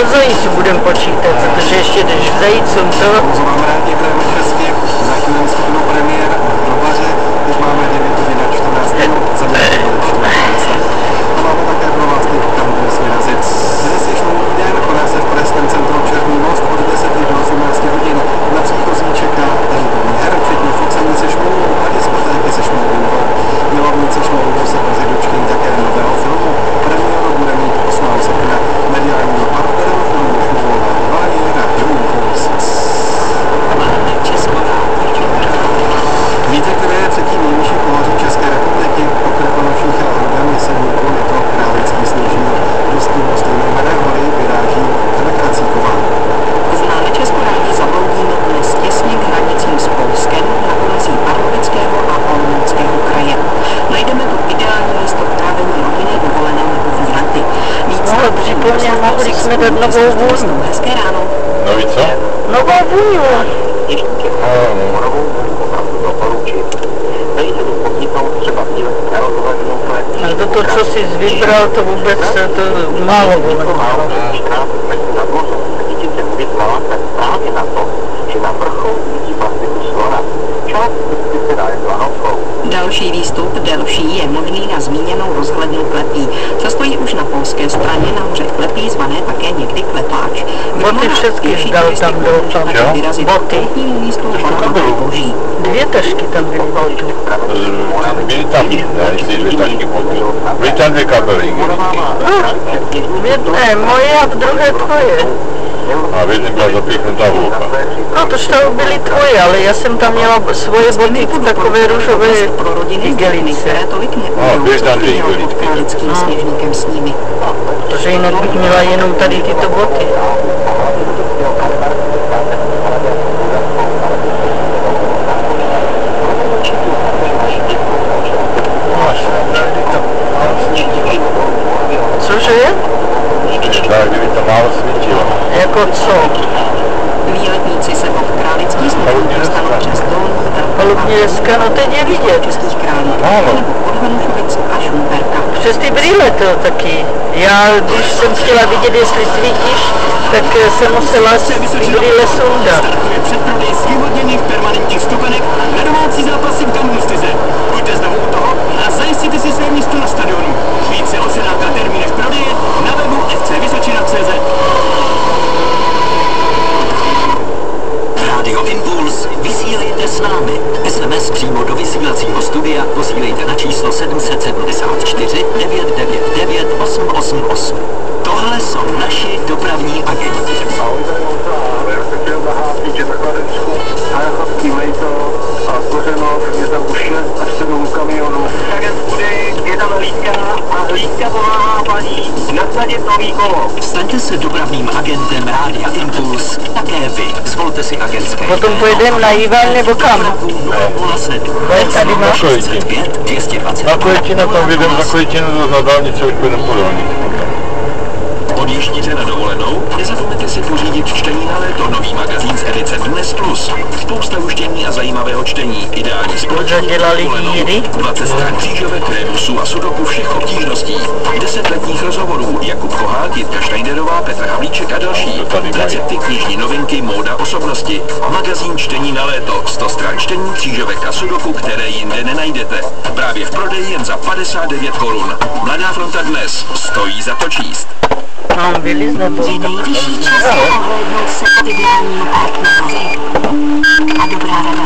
od zajíců budeme počítat, protože ještě jdeš v zajícům, to... Máme rádi, hrajeme česky, za chvíli skupinu premiér do Baře, teď máme 9 hodin a 14 minut, za a máme také pro vás teď, kam dnes vyrazit. Dnes je šlouvý den, koná se v Pražském centru Černý most od 10 do 18 hodin. Na příchozí čeká tenkový her, včetně focení se šmoulou a diskotéky se šmouloukou. Milovníci šmoulou se brzy dočkají také nového filmu. Premiéru bude mít 8. srpna. Mediální partnerem filmu Šmoulové Váhy je Radio Impuls. Víte, které je třetí nejvyšší pohoří České republiky? Okreponočních Ráhodem je 7 je to Králický Sněžník. Dostím stejnojmenné hory vyráží Kracíková. Známe Českorádi zabloudíme dnes těsně k hranicím s Polskem na pomezí Pardubického a Olomouckého kraje. Najdeme tu ideální místo k trávení rodinné dovolené nebo výlety. Ale připomněl, mohli jsme dát novou vůni. Hezké ráno. No víš co? Novou vůni. Ještě morovou opravdu doporučit. Nejde tu podniknout třeba dílet na rozhlednu. Ale to, co jsi vybral, to vůbec to málo bylo. Na dvoře vidíte uvědomila tak právě na to, že na vrchol vidí plastiku slona. Část se dá lanovkou. Další výstup, delší, je možný na zmíněnou rozhlednu Klepí. Co stojí už na polské straně na hoře Klepí, zvané také někdy Klepáč. Boty všechny zdal tam doufám. Boty. Boží. 2 tašky tam byly botů. Byly tam, ne, 2 tašky botů. Byly tam 2 kabelíky. V jedné moje a v druhé tvoje. A v jednom byla zapíchnutá hůlka. No tož to byly tvoje, ale já jsem tam měla svoje boty v takové růžové igelice. A běž tam 2 igelitky. Sněžníkem s nimi. Protože jinak bych měla jenom tady tyto boty. Cože je? Tak, kdyby to málo svítilo. Jako co? Výletníci se od Králický Sněžník dostanou přes Dolní Holubněska, no teď je vidět. Českých Králíků nebo od Hanušovic a Šumperka. Přes ty brýle to taky. Já, když jsem chtěla vidět, jestli svítíš, tak jsem musela ty brýle sundat. Předprodej zvýhodněných permanentních stupenek na domácí zápasy v Gamlustize. Buďte znovu u toho a zajistíte si své místo na stadionu. Více o cenách a termínech prodeje na webu fcvysočina.cz. Radio Impuls, vysílejte s námi. SMS přímo do vysílacího studia posílejte na číslo 774 999 888. Tohle jsou naši dopravní agenti. Já jsem chtěl nahlásit, že takhle Hajachodský Mejto a Kořenov je tam už 6 až 7 kamionů. Tak je tam hlídka a hlídka pomáhá paní nasadit nový kolo. Staňte se dopravním agentem Rádia Impuls, také vy. Zvolte si agentské. Potom pojedeme na Jíval nebo kam? Tady máš. Na Květina tam vyjdem za Květinu na dálnici, už půjdem po dálnici. Odjíždíte na dovolenou? Nezapomeňte si pořídit čtení na léto, nový magazín z edice Dnes Plus. Spousta uštění a zajímavého čtení. Ideální společení dovolenou. 20 stran křížovek, rebusů a sudoku všech obtížností. 10 letních rozhovorů. Jakub Kohák, Jitka Schneiderová, Petr Havlíček a další. Recepty, knižní novinky, móda, osobnosti. Magazín čtení na léto. 100 stran čtení, křížovek a sudoku, které jinde nenajdete. Právě v prodeji jen za 59 korun. Mladá fronta Dnes. Stojí za to číst. Mám vylizne to. Je nejvyšší čas ohlédnout se k ideálnímu partnerovi. A dobrá rada